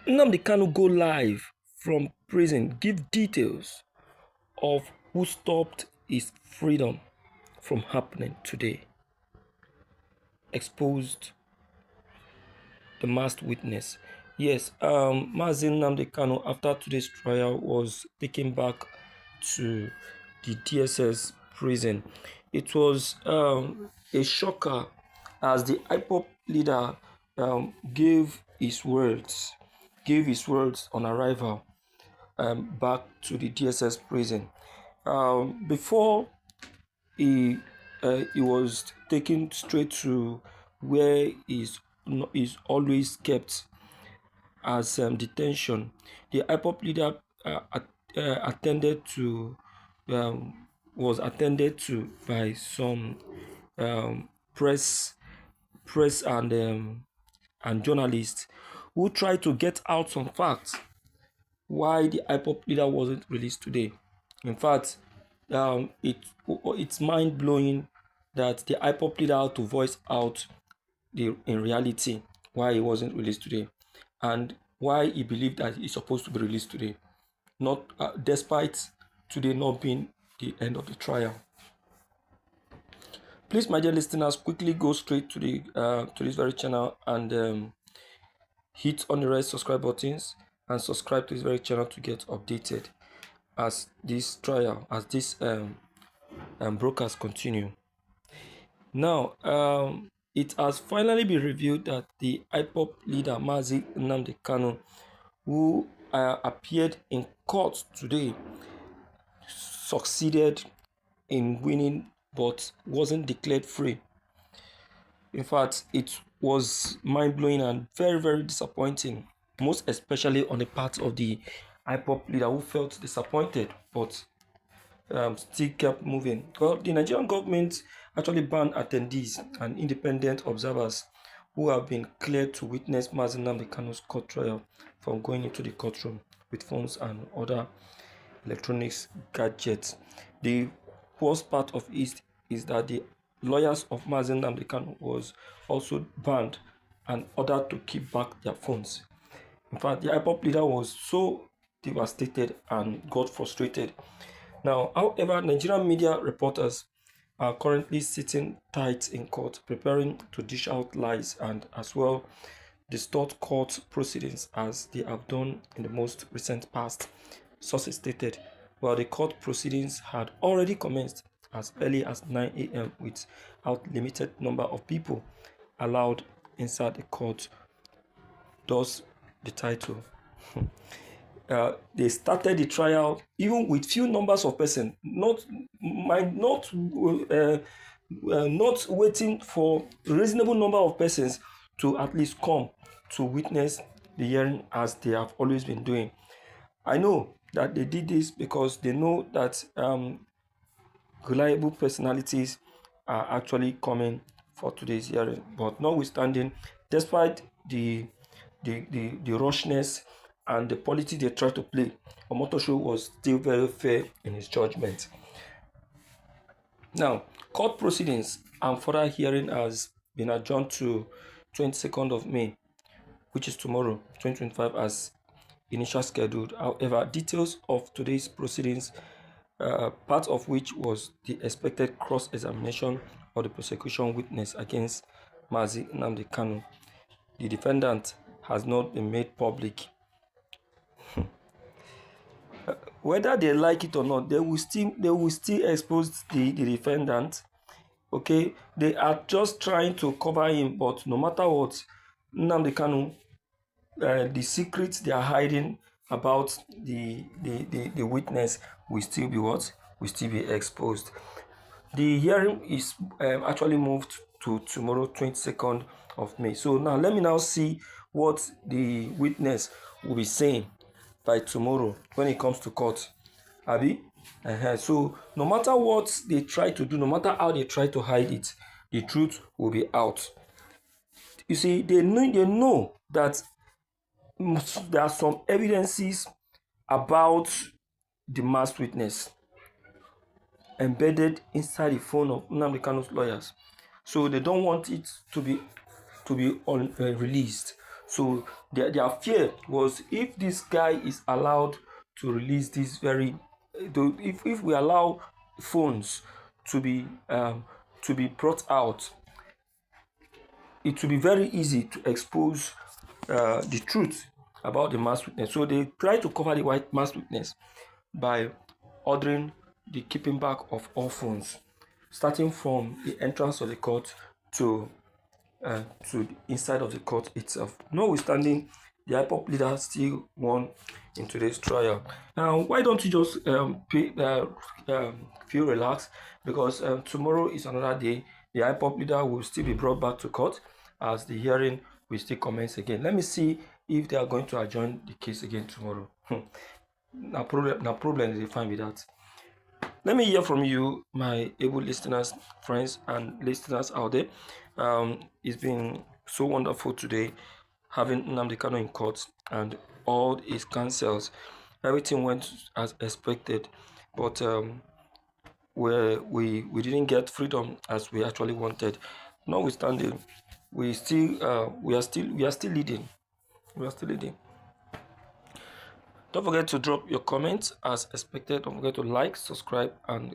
Nnamdi Kanu go live from prison, give details of who stopped his freedom from happening today. Exposed the masked witness. Yes, Mazi Nnamdi Kanu, after today's trial, was taken back to the DSS prison. It was a shocker as the IPOP leader gave his words on arrival back to the DSS prison. Before he was taken straight to where he's always kept as detention. The IPOP leader was attended to by some press and journalists who tried to get out some facts why the IPOP leader wasn't released today. In fact, it's mind-blowing that the IPOP leader had to voice out in reality why he wasn't released today and why he believed that he's supposed to be released today, not despite today not being the end of the trial. Please, my dear listeners, quickly go straight to the to this very channel and hit on the red subscribe buttons and subscribe to this very channel to get updated as this trial, as this broadcast continue. Now, it has finally been revealed that the IPOP leader Mazi Nnamdi Kanu, who appeared in court today, succeeded in winning but wasn't declared free. In fact, it was mind-blowing and very, very disappointing, most especially on the part of the IPOP leader who felt disappointed but still kept moving. Well, the Nigerian government actually banned attendees and independent observers who have been cleared to witness Mazi Nnamdi Kanu's court trial from going into the courtroom with phones and other electronics gadgets. The worst part of it is that the lawyers of Mazi Nnamdi Kanu was also banned and ordered to keep back their phones. In fact, the IPOP leader was so devastated and got frustrated. Now, however, Nigerian media reporters are currently sitting tight in court, preparing to dish out lies and as well distort court proceedings as they have done in the most recent past. Sources stated, while the court proceedings had already commenced as early as 9 a.m. without limited number of people allowed inside the court. Thus, the title. They started the trial even with few numbers of persons, not waiting for a reasonable number of persons to at least come to witness the hearing as they have always been doing. I know that they did this because they know that reliable personalities are actually coming for today's hearing. But notwithstanding, despite the rushness and the politics they tried to play, Omotosho was still very fair in his judgment. Now, court proceedings and further hearing has been adjourned to 22nd of May, which is tomorrow, 2025, as initial scheduled. However, details of today's proceedings, part of which was the expected cross-examination of the prosecution witness against Mazi Nnamdi Kanu, the defendant, has not been made public. Whether they like it or not, they will still expose the defendant. Okay, they are just trying to cover him, but no matter what, Nnamdi Kanu, the secrets they are hiding about the witness will still be what? Will still be exposed. The hearing is actually moved to tomorrow, 22nd of May. So now let me now see what the witness will be saying by tomorrow when it comes to court. Abi? So no matter what they try to do, no matter how they try to hide it, the truth will be out. You see, they know that there are some evidences about the masked witness embedded inside the phone of Nnamdi Kanu's lawyers. So they don't want it to be released. So their fear was, if this guy is allowed to release this very, if we allow phones to be brought out, it will be very easy to expose the truth about the mass witness. So they try to cover the white mass witness by ordering the keeping back of all phones, starting from the entrance of the court to the inside of the court itself. Notwithstanding, the IPOP leader still won in today's trial. Now, why don't you just feel relaxed? Because tomorrow is another day. The IPOP leader will still be brought back to court as the hearing will still commence again. Let me see if they are going to adjourn the case again tomorrow. No problem they find with that. Let me hear from you, my able listeners, friends, and listeners out there. It's been so wonderful today having Nnamdi Kanu in court and all his counsels. Everything went as expected, but we didn't get freedom as we actually wanted. Notwithstanding, we are still leading. We are still leading. Don't forget to drop your comments as expected. Don't forget to like, subscribe, and